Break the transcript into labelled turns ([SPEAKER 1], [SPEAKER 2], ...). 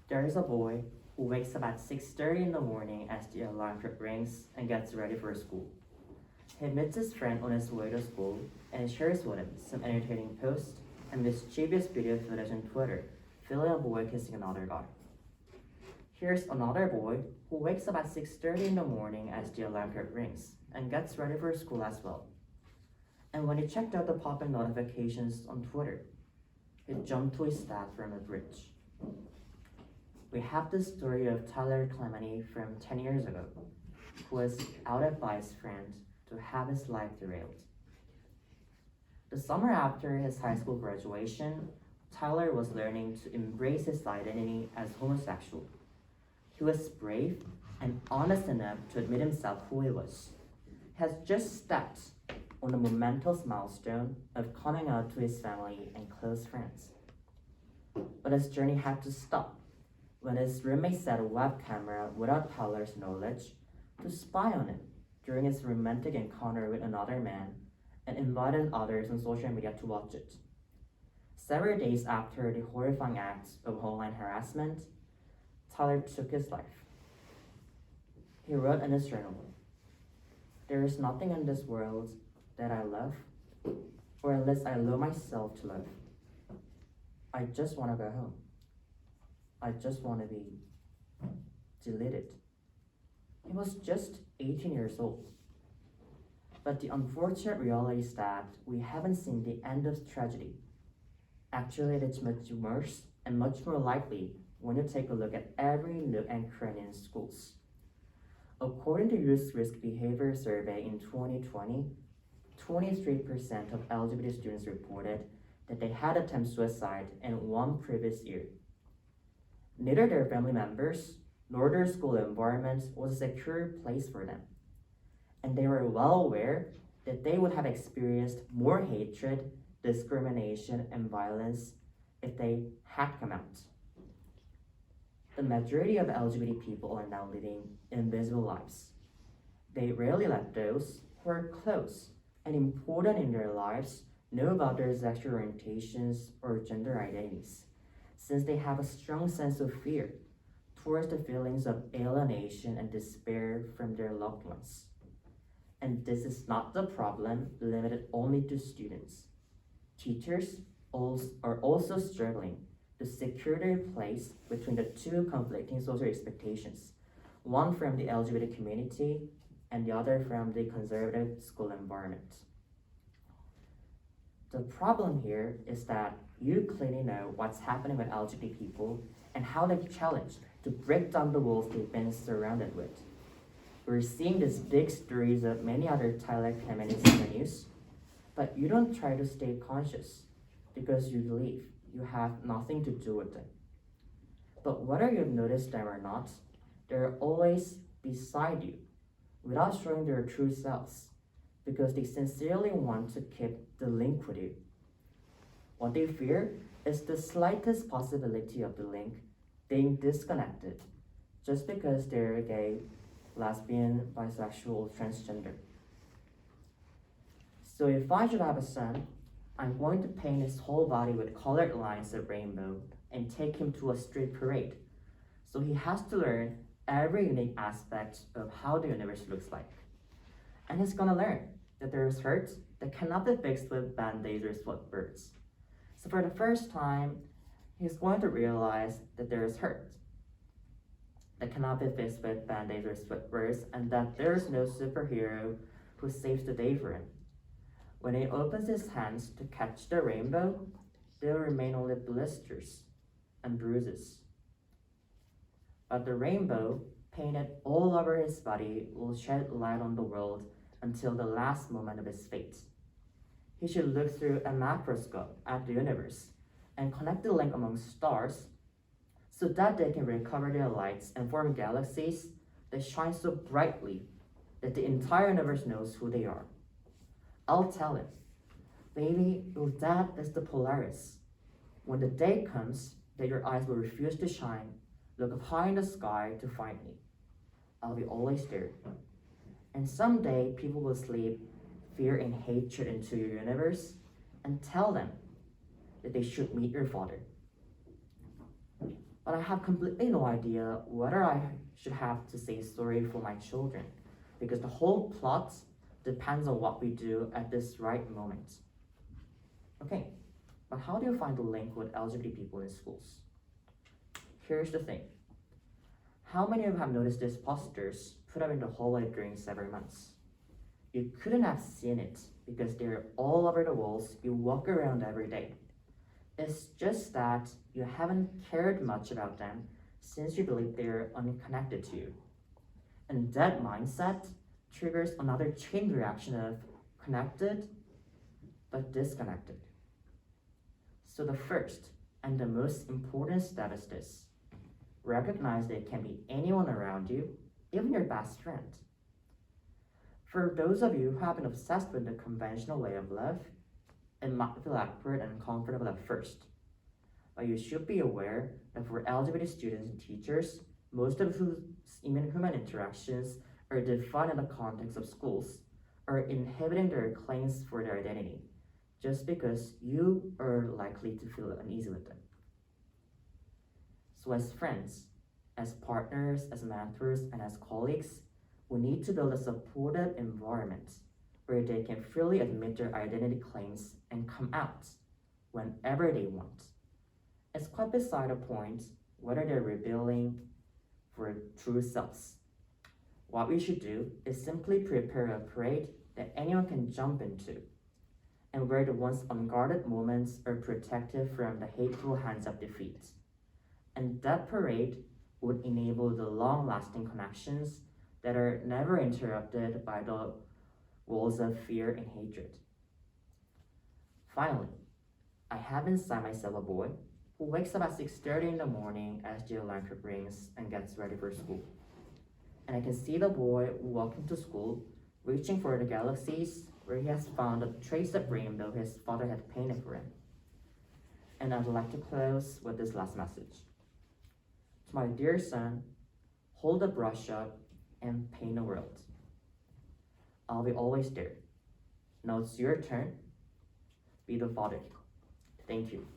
[SPEAKER 1] There is a boy who wakes up at 6:30 in the morning as the alarm clock rings and gets ready for school. He meets his friend on his way to school and shares with him some entertaining posts and mischievous video footage on Twitter, filling a boy kissing another guy. Here's another boy who wakes up at 6:30 in the morning as the alarm clock rings and gets ready for school as well. And when he checked out the pop-up notifications on Twitter, he jumped to his death from a bridge. We have the story of Tyler Clemeny from 10 years ago, who was outed by his friend to have his life derailed. The summer after his high school graduation, Tyler was learning to embrace his identity as homosexual. He was brave and honest enough to admit himself who he was. He has just stepped on a momentous milestone of coming out to his family and close friends. But his journey had to stop when his roommate set a web camera without Tyler's knowledge to spy on him during his romantic encounter with another man and invited others on social media to watch it. Several days after the horrifying act of online harassment, Tyler took his life. He wrote in his journal, "There is nothing in this world that I love, or at least I allow myself to love. I just want to go home. I just want to be deleted." He was just 18 years old. But the unfortunate reality is that we haven't seen the end of tragedy. Actually, it's much worse and much more likely when you take a look at every nook and cranny in schools. According to Youth Risk Behavior Survey in 2020, 23% of LGBT students reported that they had attempted suicide in one previous year. Neither their family members nor their school environment was a secure place for them. And they were well aware that they would have experienced more hatred, discrimination, and violence if they had come out. The majority of LGBT people are now living invisible lives. They rarely let those who are close and important in their lives know about their sexual orientations or gender identities, since they have a strong sense of fear towards the feelings of alienation and despair from their loved ones. And this is not the problem limited only to students. Teachers are also struggling to secure their place between the two conflicting social expectations, one from the LGBT community and the other from the conservative school environment. The problem here is that you clearly know what's happening with LGBT people and how they've challenged to break down the walls they've been surrounded with. We're seeing these big stories of many other Tyler Clemens in the news, but you don't try to stay conscious because you believe you have nothing to do with them. But whether you've noticed them or not, they're always beside you without showing their true selves because they sincerely want to keep the link with you. What they fear is the slightest possibility of the link being disconnected just because they're gay, lesbian, bisexual, or transgender. So if I should have a son, I'm going to paint his whole body with colored lines of rainbow and take him to a street parade. So he has to learn every unique aspect of how the universe looks like. And he's gonna learn that there is hurt that cannot be fixed with band-aids or sweatbirds. So for the first time, he's going to realize that there is hurt that cannot be fixed with band-aids or sweatbirds, and that there is no superhero who saves the day for him. When he opens his hands to catch the rainbow, there will remain only blisters and bruises. But the rainbow, painted all over his body, will shed light on the world until the last moment of his fate. He should look through a microscope at the universe and connect the link among stars so that they can recover their lights and form galaxies that shine so brightly that the entire universe knows who they are. I'll tell him, "Baby, your dad is the Polaris. When the day comes that your eyes will refuse to shine, look up high in the sky to find me. I'll be always there." And someday people will sleep fear and hatred into your universe and tell them that they should meet your father. But I have completely no idea whether I should have to say sorry for my children, because the whole plot depends on what we do at this right moment. Okay, but how do you find the link with LGBT people in schools? Here's the thing. How many of you have noticed these posters put up in the hallway during several months? You couldn't have seen it because they're all over the walls you walk around every day. It's just that you haven't cared much about them since you believe they're unconnected to you. And that mindset triggers another chain reaction of connected but disconnected. So the first and the most important step is this. Recognize that it can be anyone around you, even your best friend. For those of you who have been obsessed with the conventional way of love, it might feel awkward and uncomfortable at first. But you should be aware that for LGBT students and teachers, most of whose human interactions are defined in the context of schools are inhibiting their claims for their identity, just because you are likely to feel uneasy with them. So as friends, as partners, as mentors, and as colleagues, we need to build a supportive environment where they can freely admit their identity claims and come out whenever they want. It's quite beside the point whether they're rebelling for true selves. What we should do is simply prepare a parade that anyone can jump into, and where the once unguarded moments are protected from the hateful hands of defeat. And that parade would enable the long-lasting connections that are never interrupted by the walls of fear and hatred. Finally, I have inside myself a boy who wakes up at 6:30 in the morning as the alarm clock rings and gets ready for school. And I can see the boy walking to school, reaching for the galaxies where he has found a trace of rainbow his father had painted for him. And I'd like to close with this last message. To my dear son, hold the brush up and paint the world. I'll be always there. Now it's your turn. Be the father. Thank you.